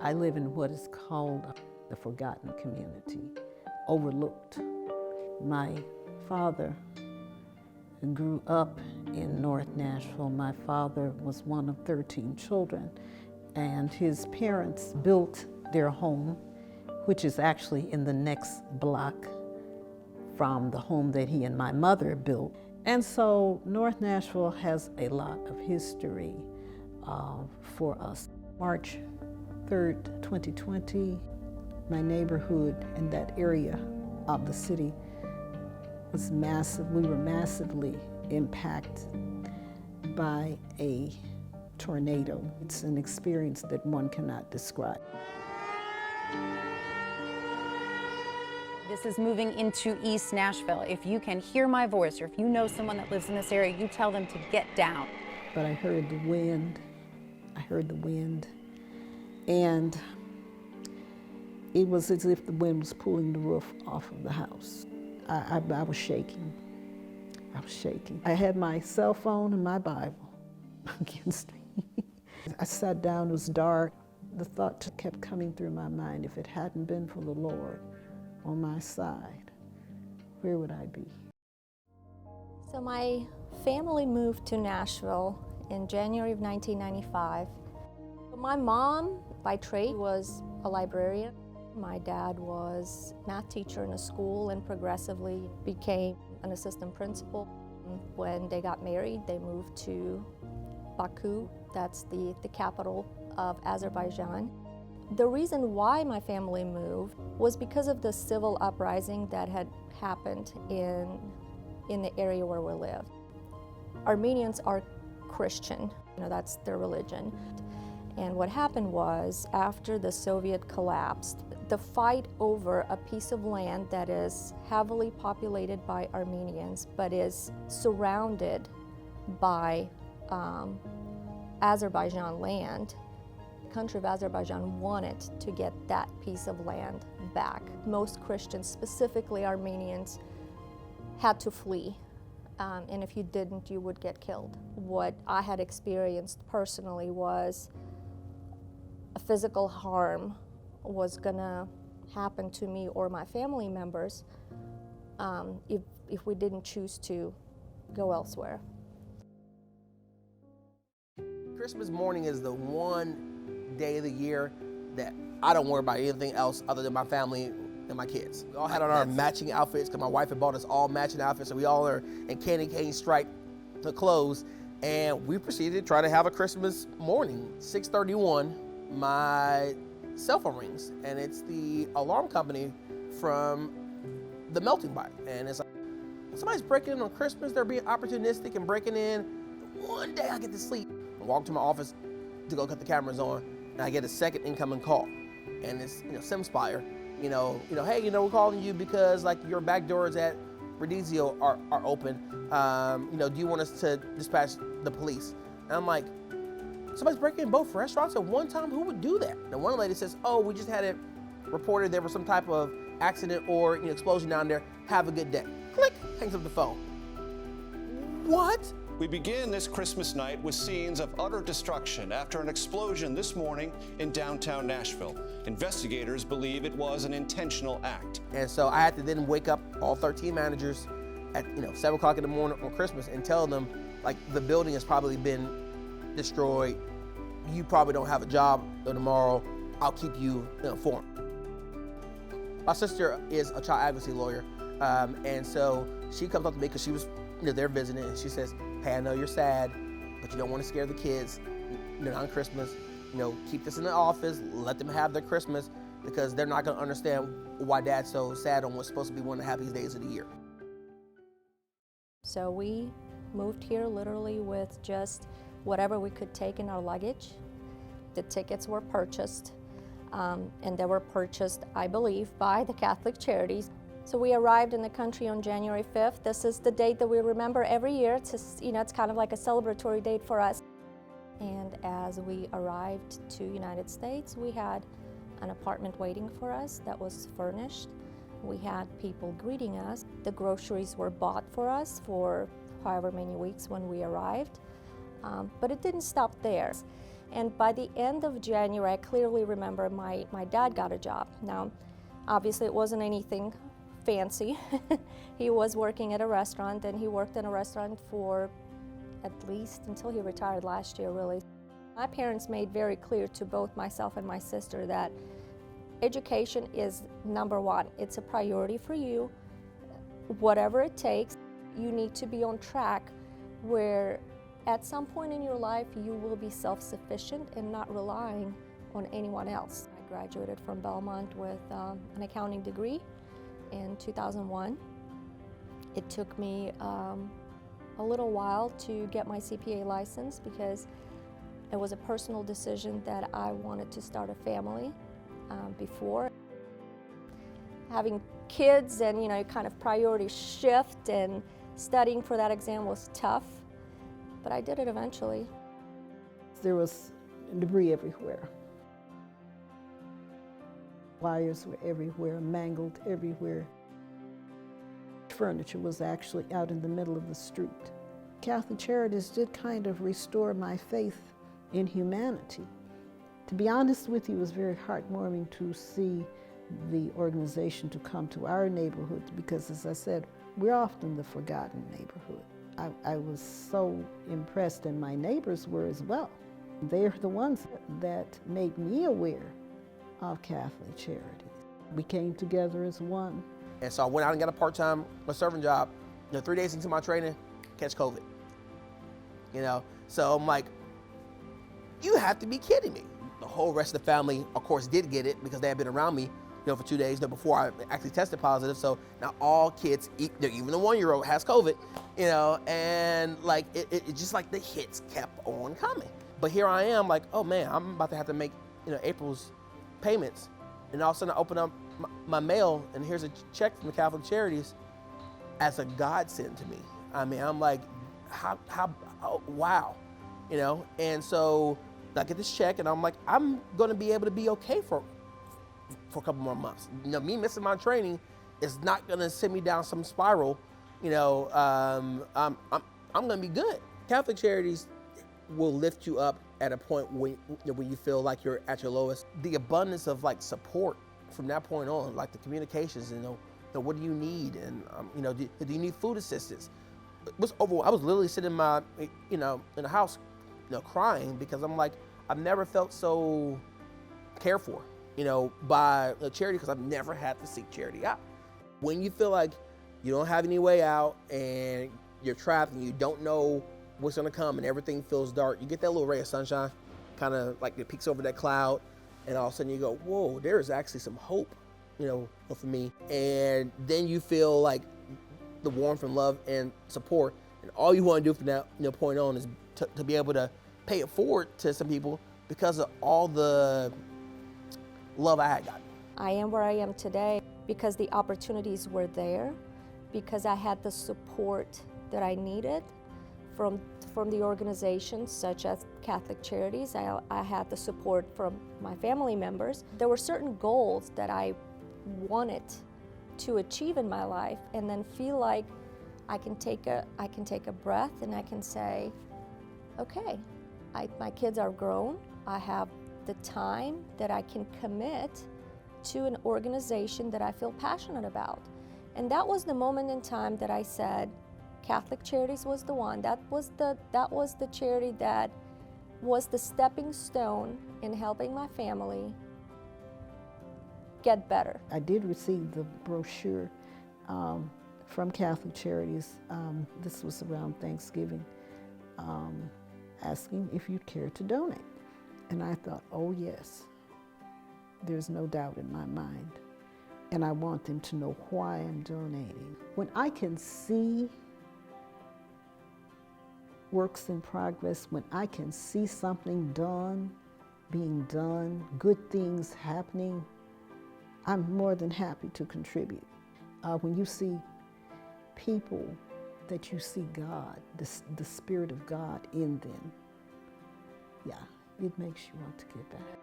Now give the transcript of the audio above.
I live in what is called the forgotten community, overlooked. My father grew up in North Nashville. My father was one of 13 children, and his parents built their home, which is actually in the next block from the home that he and my mother built. And so North Nashville has a lot of history for us. March 3rd, 2020, my neighborhood in that area of the city was massive. We were massively impacted by a tornado. It's an experience that one cannot describe. This is moving into East Nashville. If you can hear my voice, or if you know someone that lives in this area, you tell them to get down. But I heard the wind. And it was as if the wind was pulling the roof off of the house. I was shaking. I had my cell phone and my Bible against me. I sat down, it was dark. The thought kept coming through my mind, if it hadn't been for the Lord on my side, where would I be? So my family moved to Nashville in January of 1995. My mom, by trade, was a librarian. My dad was a math teacher in a school and progressively became an assistant principal. When they got married, they moved to Baku. That's the capital of Azerbaijan. The reason why my family moved was because of the civil uprising that had happened in the area where we live. Armenians are Christian, that's their religion. And what happened was, after the Soviet collapsed, the fight over a piece of land that is heavily populated by Armenians, but is surrounded by Azerbaijan land. The country of Azerbaijan wanted to get that piece of land back. Most Christians, specifically Armenians, had to flee. And if you didn't, you would get killed. What I had experienced personally was a physical harm was gonna happen to me or my family members if we didn't choose to go elsewhere. Christmas morning is the one day of the year that I don't worry about anything else other than my family and my kids. We all had on our matching outfits because my wife had bought us all matching outfits, so we all are in candy cane striped to clothes, and we proceeded to try to have a Christmas morning. 6:31, my cell phone rings, and it's the alarm company from the melting pot, and it's like, somebody's breaking in on Christmas. They're being opportunistic and breaking in. One day I get to sleep. I walk to my office to go cut the cameras on, and I get a second incoming call, and it's SimSpire. Hey, we're calling you because your back doors at Radizio are open. Do you want us to dispatch the police? And I'm like, somebody's breaking in both restaurants at one time? Who would do that? And one lady says, oh, we just had it reported there was some type of accident or explosion down there. Have a good day. Click, hangs up the phone. What? We begin this Christmas night with scenes of utter destruction after an explosion this morning in downtown Nashville. Investigators believe it was an intentional act. And so I had to then wake up all 13 managers at 7 o'clock in the morning on Christmas and tell them, the building has probably been destroyed. You probably don't have a job tomorrow. I'll keep you informed. My sister is a child advocacy lawyer, and so she comes up to me because she was there visiting, and she says, hey, I know you're sad, but you don't want to scare the kids on Christmas. Keep this in the office, let them have their Christmas, because they're not going to understand why Dad's so sad on what's supposed to be one of the happiest days of the year. So we moved here literally with just whatever we could take in our luggage. The tickets were purchased, and they were purchased, I believe, by the Catholic Charities. So we arrived in the country on January 5th. This is the date that we remember every year. It's just, it's kind of like a celebratory date for us. And as we arrived to United States, we had an apartment waiting for us that was furnished. We had people greeting us. The groceries were bought for us for however many weeks when we arrived. But it didn't stop there. And by the end of January, I clearly remember my dad got a job. Now, obviously it wasn't anything fancy. He was working at a restaurant, and he worked in a restaurant for at least until he retired last year, really. My parents made very clear to both myself and my sister that education is number one. It's a priority for you. Whatever it takes, you need to be on track where at some point in your life you will be self-sufficient and not relying on anyone else. I graduated from Belmont with an accounting degree in 2001. It took me a little while to get my CPA license because it was a personal decision that I wanted to start a family before. Having kids and, you know, kind of priorities shift, and studying for that exam was tough, but I did it eventually. There was debris everywhere. Wires were everywhere, mangled everywhere. Furniture was actually out in the middle of the street. Catholic Charities did kind of restore my faith in humanity. To be honest with you, it was very heartwarming to see the organization to come to our neighborhood because, as I said, we're often the forgotten neighborhood. I was so impressed, and my neighbors were as well. They're the ones that made me aware of Catholic Charities. We came together as one. And so I went out and got a part-time serving job. 3 days into my training, catch COVID. So I'm like, you have to be kidding me. The whole rest of the family, of course, did get it because they had been around me, for 2 days before I actually tested positive. So now all kids, even the 1-year-old, has COVID. And like it just like the hits kept on coming. But here I am, like, oh man, I'm about to have to make April's payments, and all of a sudden I open up my mail, and here's a check from the Catholic Charities as a godsend to me. I mean, I'm like, how oh, wow, And so I get this check, and I'm like, I'm gonna be able to be okay for a couple more months. Me missing my training is not gonna send me down some spiral. I'm gonna be good. Catholic Charities will lift you up at a point when you feel like you're at your lowest. The abundance of like support from that point on, like the communications, what do you need, and do you need food assistance? It was over. I was literally sitting in my, in the house, crying because I'm like, I've never felt so cared for, by a charity, because I've never had to seek charity out. When you feel like you don't have any way out and you're trapped and you don't know what's gonna come and everything feels dark, you get that little ray of sunshine, kind of like it peeks over that cloud, and all of a sudden you go, whoa, there is actually some hope, for me. And then you feel like the warmth and love and support, and all you want to do from that point on is to be able to pay it forward to some people because of all the love I had gotten. I am where I am today because the opportunities were there, because I had the support that I needed from the organizations such as Catholic Charities. I had the support from my family members. There were certain goals that I wanted to achieve in my life, and then feel like I can take a breath and I can say, okay, my kids are grown. I have the time that I can commit to an organization that I feel passionate about. And that was the moment in time that I said, Catholic Charities was the one. That was the charity that was the stepping stone in helping my family get better. I did receive the brochure from Catholic Charities. This was around Thanksgiving, asking if you'd care to donate. And I thought, oh yes, there's no doubt in my mind. And I want them to know why I'm donating. When I can see works in progress, when I can see something being done, good things happening, I'm more than happy to contribute. When you see people that you see God, the Spirit of God in them, yeah, it makes you want to give back.